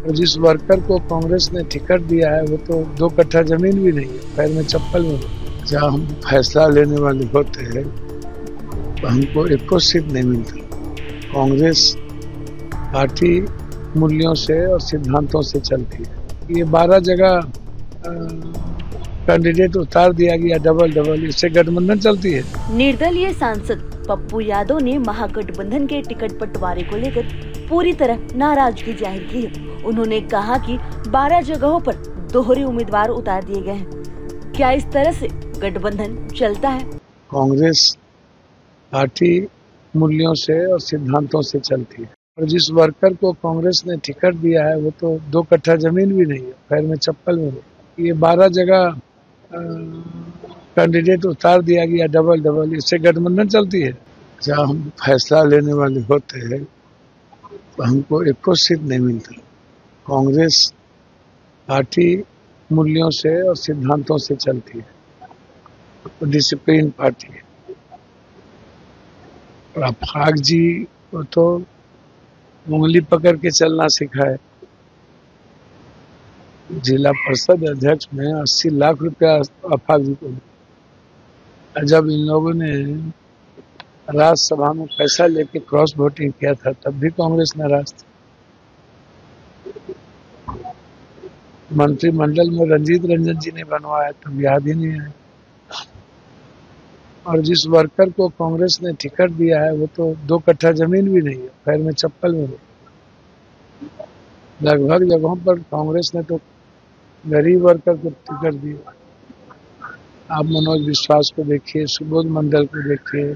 और जिस वर्कर को कांग्रेस ने टिकट दिया है वो तो 2 कट्ठा जमीन भी नहीं है, पैर में चप्पल में। जहाँ हम फैसला लेने वाले होते हैं तो हमको एको सीट नहीं मिलती। कांग्रेस पार्टी मूल्यों से और सिद्धांतों से चलती है। ये 12 जगह कैंडिडेट उतार दिया गया डबल, इससे गठबंधन चलती है। निर्दलीय सांसद पप्पू यादव ने महागठबंधन के टिकट बंटवारे को लेकर पूरी तरह नाराजगी जाहिर की है। उन्होंने कहा कि 12 जगहों पर दोहरे उम्मीदवार उतार दिए गए हैं। क्या इस तरह से गठबंधन चलता है? कांग्रेस पार्टी मूल्यों से और सिद्धांतों से चलती है। और जिस वर्कर को कांग्रेस ने टिकट दिया है वो तो 2 कट्ठा जमीन भी नहीं है, पैर में चप्पल में। ये 12 जगह कैंडिडेट उतार दिया गया डबल, इससे गठबंधन चलती है। जहाँ हम फैसला लेने वाले होते हैं तो हमको एको सीट नहीं मिलती। कांग्रेस पार्टी मूल्यों से और सिद्धांतों से चलती है, तो डिसिप्लिन पार्टी है। और अफाक जी को तो उंगली पकड़ के चलना सिखाए। जिला परिषद अध्यक्ष में 80 लाख रुपया अफाक जी को। जब इन लोगों ने राज्यसभा में पैसा लेके क्रॉस वोटिंग किया था तब भी कांग्रेस नाराज थी। मंत्रिमंडल में रंजीत रंजन जी ने बनवाया तब याद ही नहीं है। और जिस वर्कर को कांग्रेस ने टिकट दिया है वो तो 2 कट्ठा जमीन भी नहीं है, पैर में चप्पल में। लगभग जगहों पर कांग्रेस ने तो गरीब वर्कर को टिकट दिया। आप मनोज विश्वास को देखिए, सुबोध मंडल को देखिए।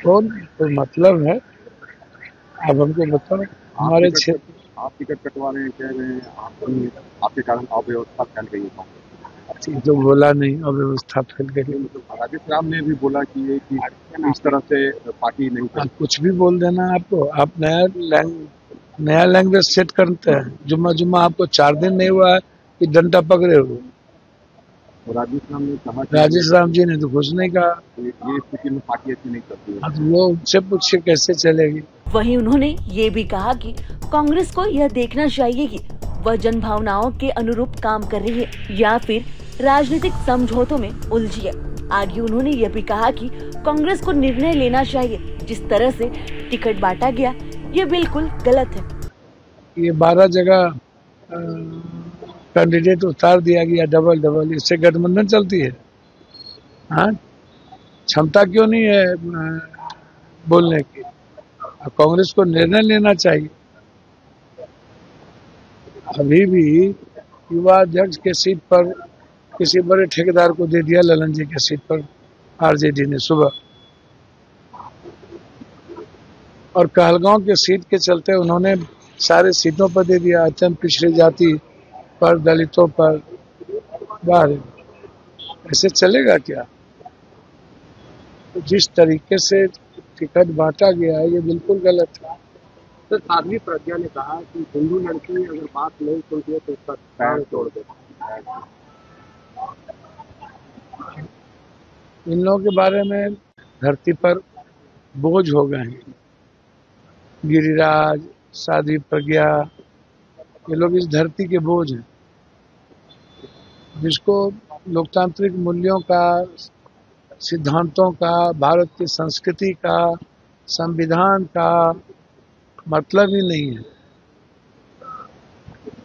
कौन तो मतलब है? आप हमको बताओ। हमारे क्षेत्र आप टिकट कटवा रहे हैं, कह रहे हैं आपके कारण अव्यवस्था फैल गई है। जो बोला नहीं, अव्यवस्था फैल गई। राजेश राम ने भी बोला कि इस तरह से पार्टी नहीं। आप कुछ भी बोल देना आपको। आप नया लैंग्वेज सेट करते हैं। जुम्मा आपको 4 दिन नहीं हुआ है कि डंडा पकड़े हो। राजेश राम ने कहा, राजेश राम जी ने तो कुछ नहीं कहा। ये स्थिति में पार्टी अच्छी नहीं करती है। तो वो उनसे पूछिए कैसे चलेगी। वहीं उन्होंने ये भी कहा कि कांग्रेस को यह देखना चाहिए कि वह जन भावनाओं के अनुरूप काम कर रही है या फिर राजनीतिक समझौतों में उलझी है। आगे उन्होंने यह भी कहा कि कांग्रेस को निर्णय लेना चाहिए। जिस तरह से टिकट बांटा गया ये बिल्कुल गलत है। ये 12 जगह कैंडिडेट उतार दिया गया डबल, इससे गठबंधन चलती है। हाँ, क्षमता क्यों नहीं है बोलने की? कांग्रेस को निर्णय लेना चाहिए। अभी भी युवा अध्यक्ष के सीट पर किसी बड़े ठेकेदार को दे दिया, ललन जी के सीट पर आरजेडी ने सुबह। और कहलगांव के सीट के चलते उन्होंने सारे सीटों पर दे दिया, अत्यंत पिछड़ी जाति पर, दलितों पर। बाहर ऐसे चलेगा क्या? तो जिस तरीके से टिकट बांटा गया है ये बिल्कुल गलत है। तो साध्वी प्रज्ञा ने कहा कि हिंदू लड़की अगर बात नहीं सुनती है तो उसका पैर तोड़ देता है। इन लोगों के बारे में धरती पर बोझ हो गए हैं। गिरिराज, साध्वी प्रज्ञा, ये लोग इस धरती के बोझ हैं। जिसको लोकतांत्रिक मूल्यों का, सिद्धांतों का, भारत की संस्कृति का, संविधान का मतलब ही नहीं है।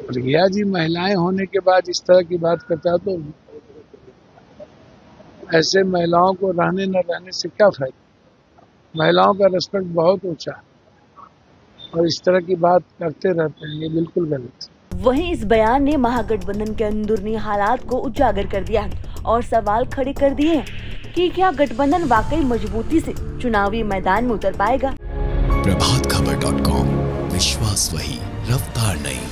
प्रज्ञा जी महिलाएं होने के बाद इस तरह की बात करता है तो ऐसे महिलाओं को रहने न रहने से क्या फायदा? महिलाओं का रिस्पेक्ट बहुत ऊंचा है और इस तरह की बात करते रहते हैं, ये बिल्कुल गलत है। वहीं इस बयान ने महागठबंधन के अंदरूनी हालात को उजागर कर दिया और सवाल खड़े कर दिए हैं कि क्या गठबंधन वाकई मजबूती से चुनावी मैदान में उतर पाएगा। प्रभातखबर.com, विश्वास वही, रफ्तार नहीं।